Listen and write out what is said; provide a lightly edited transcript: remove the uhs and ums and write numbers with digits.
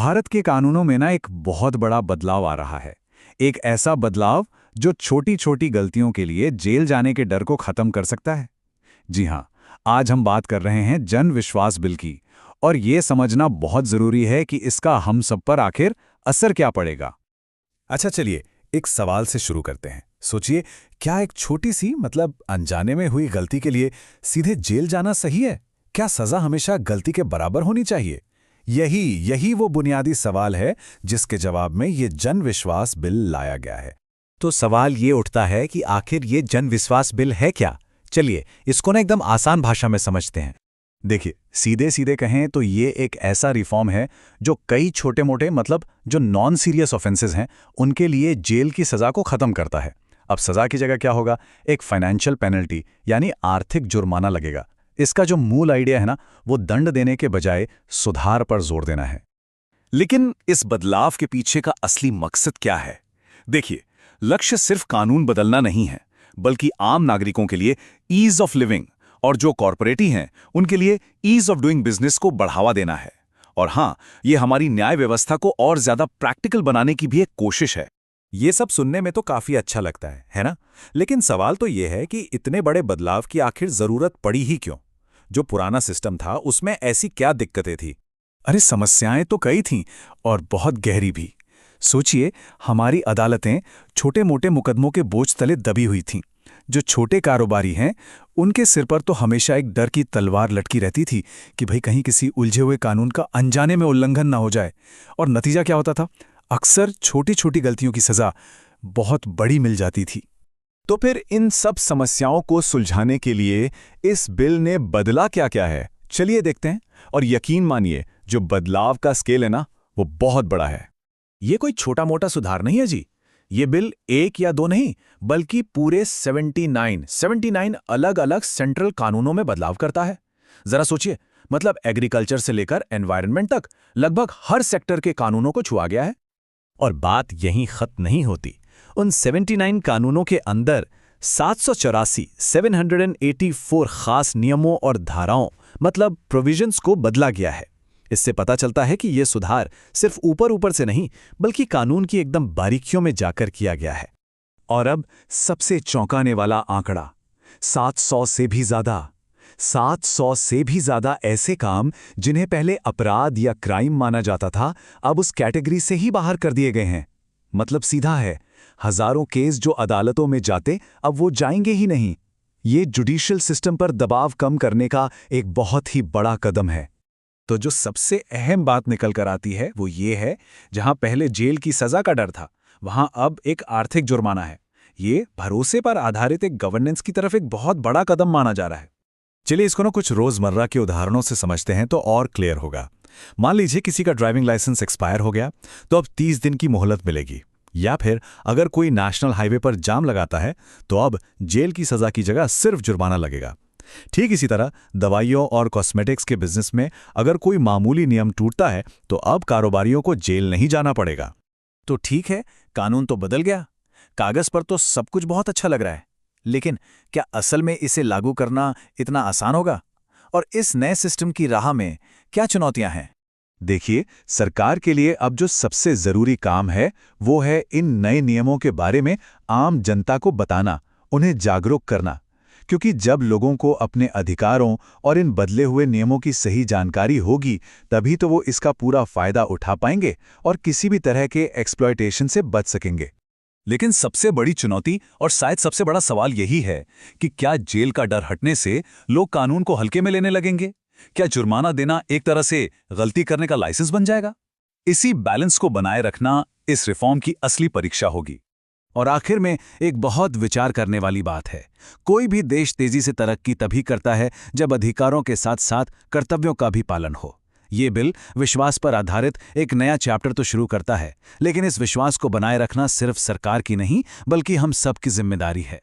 भारत के कानूनों में ना एक बहुत बड़ा बदलाव आ रहा है। एक ऐसा बदलाव जो छोटी छोटी गलतियों के लिए जेल जाने के डर को खत्म कर सकता है। जी हाँ, आज हम बात कर रहे हैं जन विश्वास बिल की, और ये समझना बहुत जरूरी है कि इसका हम सब पर आखिर असर क्या पड़ेगा। अच्छा चलिए, एक सवाल से शुरू करते हैं। सोचिए, क्या एक छोटी सी अनजाने में हुई गलती के लिए सीधे जेल जाना सही है? क्या सजा हमेशा गलती के बराबर होनी चाहिए? यही वो बुनियादी सवाल है जिसके जवाब में ये जन विश्वास बिल लाया गया है। तो सवाल ये उठता है कि आखिर ये जन विश्वास बिल है क्या? चलिए इसको ना एकदम आसान भाषा में समझते हैं। देखिए, सीधे सीधे कहें तो ये एक ऐसा रिफॉर्म है जो कई छोटे मोटे जो नॉन सीरियस ऑफेंसेस हैं उनके लिए जेल की सज़ा को ख़त्म करता है। अब सज़ा की जगह क्या होगा? एक फाइनेंशियल पेनल्टी यानी आर्थिक जुर्माना लगेगा। इसका जो मूल आइडिया है ना, वो दंड देने के बजाय सुधार पर जोर देना है। लेकिन इस बदलाव के पीछे का असली मकसद क्या है? देखिए, लक्ष्य सिर्फ कानून बदलना नहीं है, बल्कि आम नागरिकों के लिए ईज ऑफ लिविंग और जो कॉर्पोरेटी हैं उनके लिए ईज ऑफ डूइंग बिजनेस को बढ़ावा देना है। और हाँ, ये हमारी न्याय व्यवस्था को और ज्यादा प्रैक्टिकल बनाने की भी एक कोशिश है। ये सब सुनने में तो काफी अच्छा लगता है ना? लेकिन सवाल तो ये है कि इतने बड़े बदलाव की आखिर जरूरत पड़ी ही क्यों? जो पुराना सिस्टम था उसमें ऐसी क्या दिक्कतें थी? अरे, समस्याएं तो कई थीं और बहुत गहरी भी। सोचिए, हमारी अदालतें छोटे मोटे मुकदमों के बोझ तले दबी हुई थीं। जो छोटे कारोबारी हैं उनके सिर पर तो हमेशा एक डर की तलवार लटकी रहती थी कि भाई कहीं किसी उलझे हुए कानून का अनजाने में उल्लंघन ना हो जाए। और नतीजा क्या होता था? अक्सर छोटी छोटी गलतियों की सजा बहुत बड़ी मिल जाती थी। तो फिर इन सब समस्याओं को सुलझाने के लिए इस बिल ने बदला क्या क्या है? चलिए देखते हैं। और यकीन मानिए, जो बदलाव का स्केल है ना, वो बहुत बड़ा है। ये कोई छोटा मोटा सुधार नहीं है जी। ये बिल एक या दो नहीं, बल्कि पूरे 79 अलग अलग सेंट्रल कानूनों में बदलाव करता है। जरा सोचिए, एग्रीकल्चर से लेकर एनवायरनमेंट तक लगभग हर सेक्टर के कानूनों को छुआ गया है। और बात यहीं खत्म नहीं होती। उन 79 कानूनों के अंदर 784 खास नियमों और धाराओं प्रोविजंस को बदला गया है। इससे पता चलता है कि यह सुधार सिर्फ ऊपर ऊपर से नहीं, बल्कि कानून की एकदम बारीकियों में जाकर किया गया है। और अब सबसे चौंकाने वाला आंकड़ा, 700 से भी ज्यादा ऐसे काम जिन्हें पहले अपराध या क्राइम माना जाता था, अब उस कैटेगरी से ही बाहर कर दिए गए हैं। सीधा है, हजारों केस जो अदालतों में जाते अब वो जाएंगे ही नहीं। ये जुडिशियल सिस्टम पर दबाव कम करने का एक बहुत ही बड़ा कदम है। तो जो सबसे अहम बात निकल कर आती है वो ये है, जहां पहले जेल की सजा का डर था, वहां अब एक आर्थिक जुर्माना है। ये भरोसे पर आधारित एक गवर्नेंस की तरफ एक बहुत बड़ा कदम माना जा रहा है। चलिए इसको कुछ रोजमर्रा के उदाहरणों से समझते हैं तो और क्लियर होगा। मान लीजिए किसी का ड्राइविंग लाइसेंस एक्सपायर हो गया, तो अब 30 दिन की मोहलत मिलेगी। या फिर अगर कोई नेशनल हाईवे पर जाम लगाता है तो अब जेल की सजा की जगह सिर्फ जुर्माना लगेगा। ठीक इसी तरह दवाइयों और कॉस्मेटिक्स के बिजनेस में अगर कोई मामूली नियम टूटता है तो अब कारोबारियों को जेल नहीं जाना पड़ेगा। तो ठीक है, कानून तो बदल गया, कागज पर तो सब कुछ बहुत अच्छा लग रहा है, लेकिन क्या असल में इसे लागू करना इतना आसान होगा? और इस नए सिस्टम की राह में क्या चुनौतियां हैं? देखिए, सरकार के लिए अब जो सबसे जरूरी काम है वो है इन नए नियमों के बारे में आम जनता को बताना, उन्हें जागरूक करना। क्योंकि जब लोगों को अपने अधिकारों और इन बदले हुए नियमों की सही जानकारी होगी, तभी तो वो इसका पूरा फायदा उठा पाएंगे और किसी भी तरह के एक्सप्लॉयटेशन से बच सकेंगे। लेकिन सबसे बड़ी चुनौती और शायद सबसे बड़ा सवाल यही है कि क्या जेल का डर हटने से लोग कानून को हल्के में लेने लगेंगे? क्या जुर्माना देना एक तरह से गलती करने का लाइसेंस बन जाएगा? इसी बैलेंस को बनाए रखना इस रिफॉर्म की असली परीक्षा होगी। और आखिर में एक बहुत विचार करने वाली बात है, कोई भी देश तेजी से तरक्की तभी करता है जब अधिकारों के साथ साथ कर्तव्यों का भी पालन हो। ये बिल विश्वास पर आधारित एक नया चैप्टर तो शुरू करता है, लेकिन इस विश्वास को बनाए रखना सिर्फ सरकार की नहीं, बल्कि हम सब की जिम्मेदारी है।